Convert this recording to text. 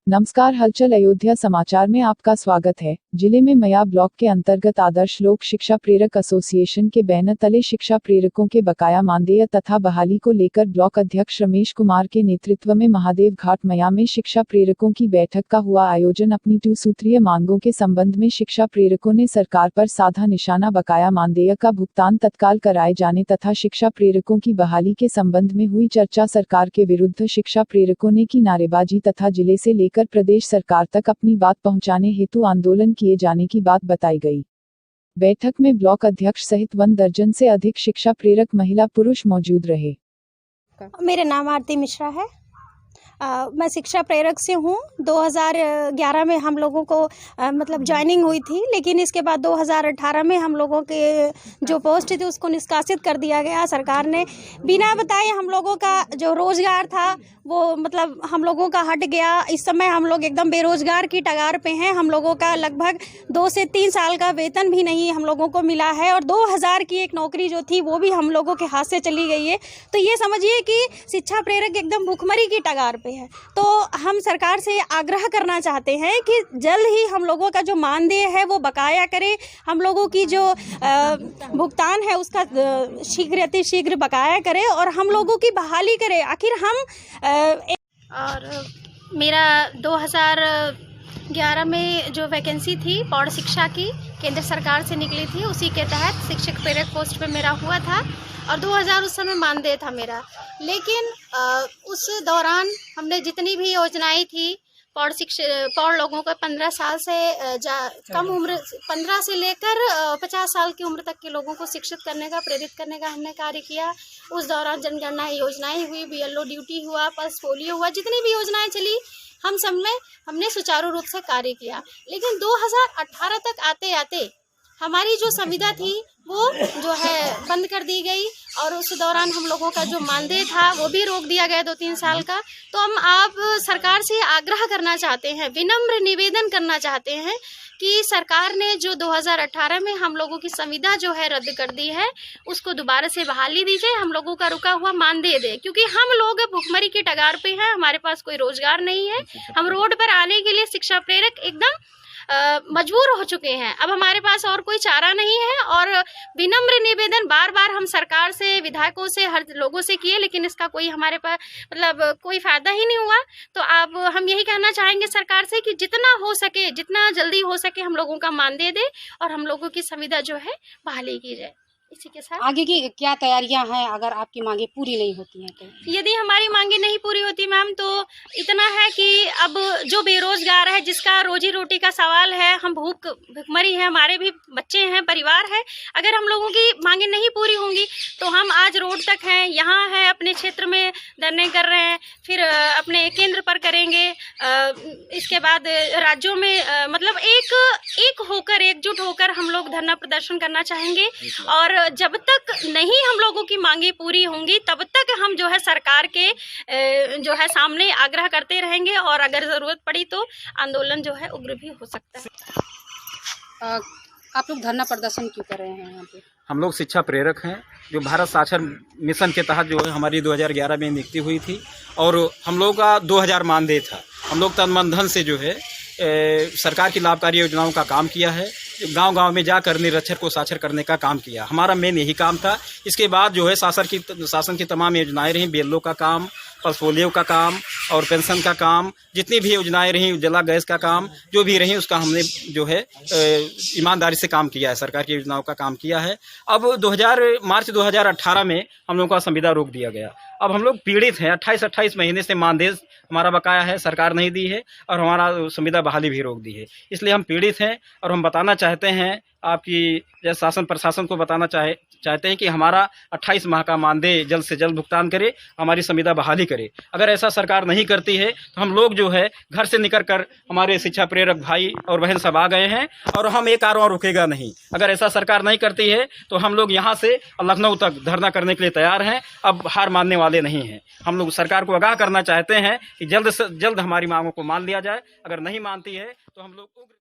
नमस्कार, हलचल अयोध्या समाचार में आपका स्वागत है। जिले में मया ब्लॉक के अंतर्गत आदर्श लोक शिक्षा प्रेरक एसोसिएशन के बैनर तले शिक्षा प्रेरकों के बकाया मानदेय तथा बहाली को लेकर ब्लॉक अध्यक्ष रमेश कुमार के नेतृत्व में महादेव घाट मया में शिक्षा प्रेरकों की बैठक का हुआ आयोजन। अपनी 2 सूत्रीय मांगों के संबंध में शिक्षा प्रेरकों ने सरकार पर साधा निशाना। बकाया मानदेय का भुगतान तत्काल कराए जाने तथा शिक्षा प्रेरकों की बहाली के संबंध में हुई चर्चा। सरकार के विरुद्ध शिक्षा प्रेरकों ने की नारेबाजी तथा जिले से लेकर प्रदेश सरकार तक अपनी बात पहुंचाने हेतु आंदोलन किए जाने की बात बताई गई। बैठक में ब्लॉक अध्यक्ष सहित 1 दर्जन से अधिक शिक्षा प्रेरक महिला पुरुष मौजूद रहे। मेरा नाम आरती मिश्रा है। मैं शिक्षा प्रेरक से हूँ। 2011 में हम लोगों को मतलब ज्वाइनिंग हुई थी, लेकिन इसके बाद 2018 में हम लोगों के जो पोस्ट थी उसको निष्कासित कर दिया गया। सरकार ने बिना बताए हम लोगों का जो रोजगार था वो मतलब हम लोगों का हट गया। इस समय हम लोग एकदम बेरोजगार की टगार पे हैं। हम लोगों का लगभग 2 से 3 साल का वेतन भी नहीं हम लोगों को मिला है और 2000 की एक नौकरी जो थी वो भी हम लोगों के हाथ से चली गई है। तो ये समझिए कि शिक्षा प्रेरक एकदम भुखमरी की टगार पे है। तो हम सरकार से आग्रह करना चाहते हैं कि जल्द ही हम लोगों का जो मानदेय है वो बकाया करे। हम लोगों की जो भुगतान है उसका शीघ्र बकाया करे और हम लोगों की बहाली करे। आखिर हम और मेरा 2011 में जो वैकेंसी थी पौड़ शिक्षा की केंद्र सरकार से निकली थी, उसी के तहत शिक्षक प्रेरक पोस्ट पे मेरा हुआ था और 2000 उस समय मानदेय था मेरा। लेकिन उस दौरान हमने जितनी भी योजनाएं थी पौड़ लोगों को 15 साल से कम उम्र 15 से लेकर 50 साल की उम्र तक के लोगों को शिक्षित करने का, प्रेरित करने का हमने कार्य किया। उस दौरान जनगणना योजनाएं हुई, बीएलओ ड्यूटी हुआ, पल्स पोलियो हुआ, जितनी भी योजनाएं चली हम सब में हमने सुचारू रूप से कार्य किया। लेकिन 2018 तक आते आते हमारी जो संविदा थी वो जो है बंद कर दी गई और उस दौरान हम लोगों का जो मानदेय था वो भी रोक दिया गया 2-3 साल का। तो हम आप सरकार से आग्रह करना चाहते हैं, विनम्र निवेदन करना चाहते हैं कि सरकार ने जो 2018 में हम लोगों की संविदा जो है रद्द कर दी है उसको दोबारा से बहाली दीजिए, हम लोगों का रुका हुआ मानदेय दे। क्योंकि हम लोग भुखमरी की टगार पे हैं, हमारे पास कोई रोजगार नहीं है। हम रोड पर आने के लिए शिक्षा प्रेरक एकदम मजबूर हो चुके हैं। अब हमारे पास और कोई चारा नहीं है और विनम्र निवेदन बार बार हम सरकार से, विधायकों से, हर लोगों से किए, लेकिन इसका कोई हमारे पास मतलब कोई फायदा ही नहीं हुआ। तो अब हम यही कहना चाहेंगे सरकार से कि जितना हो सके, जितना जल्दी हो सके हम लोगों का मानदेय दे और हम लोगों की संविदा जो है बहाली की जाए। इसी के साथ आगे की क्या तैयारियां हैं अगर आपकी मांगे पूरी नहीं होती हैं तो? यदि हमारी मांगे नहीं पूरी होती मैम तो इतना है कि अब जो बेरोजगार है, जिसका रोजी रोटी का सवाल है, हम भूखमरी है, हमारे भी बच्चे हैं, परिवार है, अगर हम लोगों की मांगे नहीं पूरी होंगी तो हम आज रोड तक हैं, यहाँ हैं, अपने क्षेत्र में धरने कर रहे हैं, फिर अपने केंद्र पर करेंगे, इसके बाद राज्यों में मतलब एक होकर, एकजुट होकर हम लोग धरना प्रदर्शन करना चाहेंगे। और जब तक नहीं हम लोगों की मांगे पूरी होंगी तब तक हम जो है सरकार के जो है सामने आग्रह करते रहेंगे और अगर जरूरत पड़ी तो आंदोलन जो है उग्र भी हो सकता है। आप लोग धरना प्रदर्शन क्यों कर रहे हैं यहाँ पे? हम लोग शिक्षा प्रेरक हैं जो भारत साक्षर मिशन के तहत जो है हमारी 2011 में नियुक्ति हुई थी और हम लोग का 2000 मानदेय था। हम लोग तन मन धन से जो है सरकार की लाभकारी योजनाओं का काम किया है, गांव-गांव में जाकर निरक्षर को साक्षर करने का काम किया। हमारा मेन यही काम था। इसके बाद जो है शासन की तमाम योजनाएं रहीं, बीएलओ का काम, पल्स पोलियो का काम और पेंशन का काम, जितनी भी योजनाएं रहीं, उज्ज्वला गैस का काम, जो भी रहीं उसका हमने जो है ईमानदारी से काम किया है, सरकार की योजनाओं का काम किया है। अब मार्च 2018 में हम लोगों का संविदा रोक दिया गया। अब हम लोग पीड़ित हैं। 28 महीने से मानदेय हमारा बकाया है, सरकार नहीं दी है और हमारा संविदा बहाली भी रोक दी है। इसलिए हम पीड़ित हैं और हम बताना चाहते हैं आपकी शासन प्रशासन को बताना चाहते हैं कि हमारा 28 माह का मानदेय जल्द से जल्द भुगतान करे, हमारी संविदा बहाली करे। अगर ऐसा सरकार नहीं करती है तो हम लोग जो है घर से निकल कर हमारे शिक्षा प्रेरक भाई और बहन सब आ गए हैं और हम एक कारवां रुकेगा नहीं। अगर ऐसा सरकार नहीं करती है तो हम लोग यहाँ से लखनऊ तक धरना करने के लिए तैयार हैं। अब हार मानने वाले नहीं हैं। हम लोग सरकार को आगाह करना चाहते हैं कि जल्द से जल्द हमारी मांगों को मान लिया जाए। अगर नहीं मानती है तो हम लोग